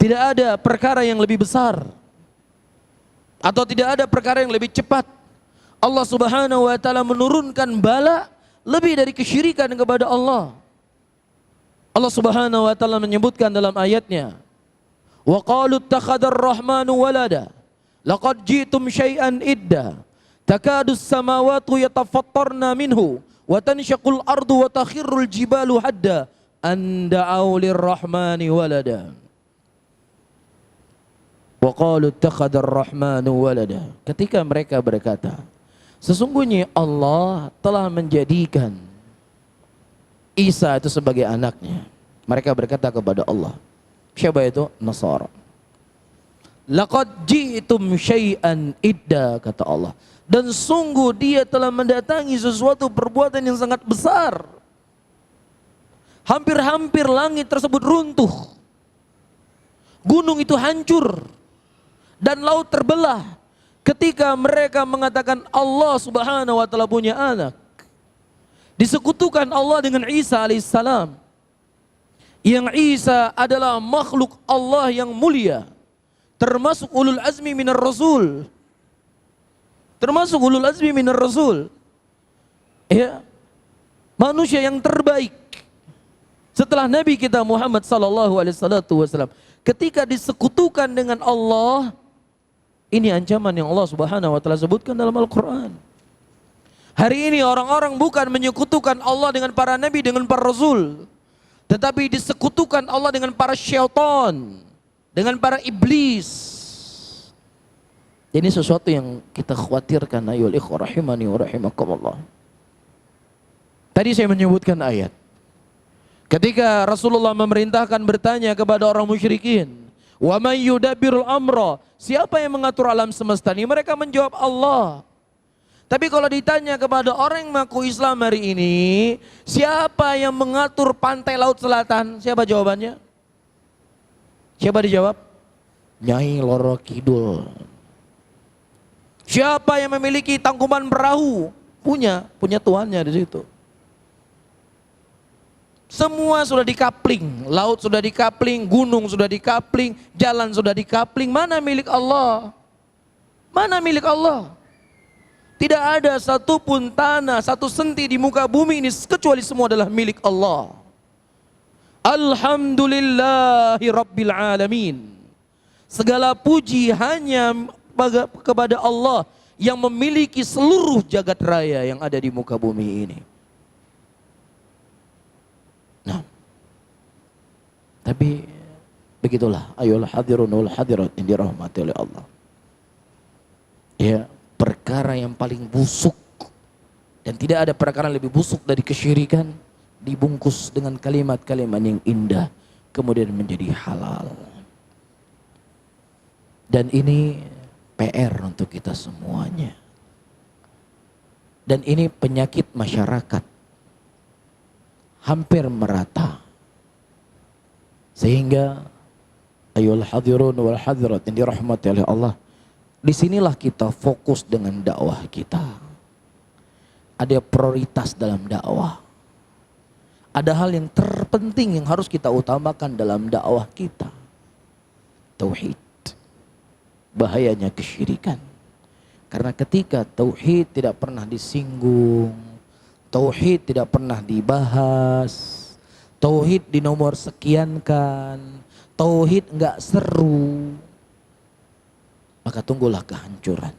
Tidak ada perkara yang lebih besar atau tidak ada perkara yang lebih cepat Allah Subhanahu wa taala menurunkan bala lebih dari kesyirikan kepada Allah. Allah Subhanahu wa taala menyebutkan dalam ayatnya, wa qalu ittakhadar rahmanu walada laqad ji'tum syai'an idda takadu as-samawati yatafattarna minhu wa tanshaqul ardu wa takhirrul jibalu hadda an da'u lirrahmani walada. Wa qalu ittakhadar rahmanu walada. Ketika mereka berkata, sesungguhnya Allah telah menjadikan Isa itu sebagai anaknya. Mereka berkata kepada Allah. Siapa itu? Nasara. Laqad ji'tum syai'an idda, kata Allah. Dan sungguh dia telah mendatangi sesuatu perbuatan yang sangat besar. Hampir-hampir langit tersebut runtuh. Gunung itu hancur. Dan laut terbelah. Ketika mereka mengatakan Allah Subhanahu wa taala punya anak. Disekutukan Allah dengan Isa alaihissalam. Yang Isa adalah makhluk Allah yang mulia. Termasuk ulul azmi minar rasul. Termasuk ulul azmi minar rasul. Ya. Manusia yang terbaik. Setelah Nabi kita Muhammad sallallahu alaihi wasallam. Ketika disekutukan dengan Allah, ini ancaman yang Allah Subhanahu wa taala sebutkan dalam Al-Qur'an. Hari ini orang-orang bukan menyekutukan Allah dengan para nabi, dengan para rasul, tetapi disekutukan Allah dengan para syaitan, dengan para iblis. Ini sesuatu yang kita khawatirkan, ayyuhal ikhwah rahimani wa rahimakumullah. Tadi saya menyebutkan ayat. Ketika Rasulullah memerintahkan bertanya kepada orang musyrikin, wa may yudabbirul amra, siapa yang mengatur alam semesta ini? Mereka menjawab Allah. Tapi kalau ditanya kepada orang yang mengaku Islam hari ini, siapa yang mengatur pantai laut selatan? Siapa jawabannya? Siapa dijawab? Nyai Loro Kidul. Siapa yang memiliki tangkuban perahu? Punya tuannya di situ. Semua sudah dikapling, laut sudah dikapling, gunung sudah dikapling, jalan sudah dikapling. Mana milik Allah? Mana milik Allah? Tidak ada satupun tanah, satu senti di muka bumi ini kecuali semua adalah milik Allah. Alhamdulillahi Rabbil Alamin. Segala puji hanya kepada Allah yang memiliki seluruh jagat raya yang ada di muka bumi ini. Nah, tapi begitulah, ayolah hadirun wal hadirat yang dirahmati oleh Allah. Ya, perkara yang paling busuk dan tidak ada perkara yang lebih busuk dari kesyirikan dibungkus dengan kalimat-kalimat yang indah kemudian menjadi halal. Dan ini PR untuk kita semuanya. Dan ini penyakit masyarakat hampir merata. Sehingga ayyuhal hadirun wal hadirat yang dirahmati oleh Allah, disinilah kita fokus dengan dakwah kita. Ada prioritas dalam dakwah. Ada hal yang terpenting yang harus kita utamakan dalam dakwah kita. Tauhid. Bahayanya kesyirikan. Karena ketika tauhid tidak pernah disinggung, tauhid tidak pernah dibahas, tauhid dinomor sekiankan, tauhid enggak seru, maka tunggulah kehancuran.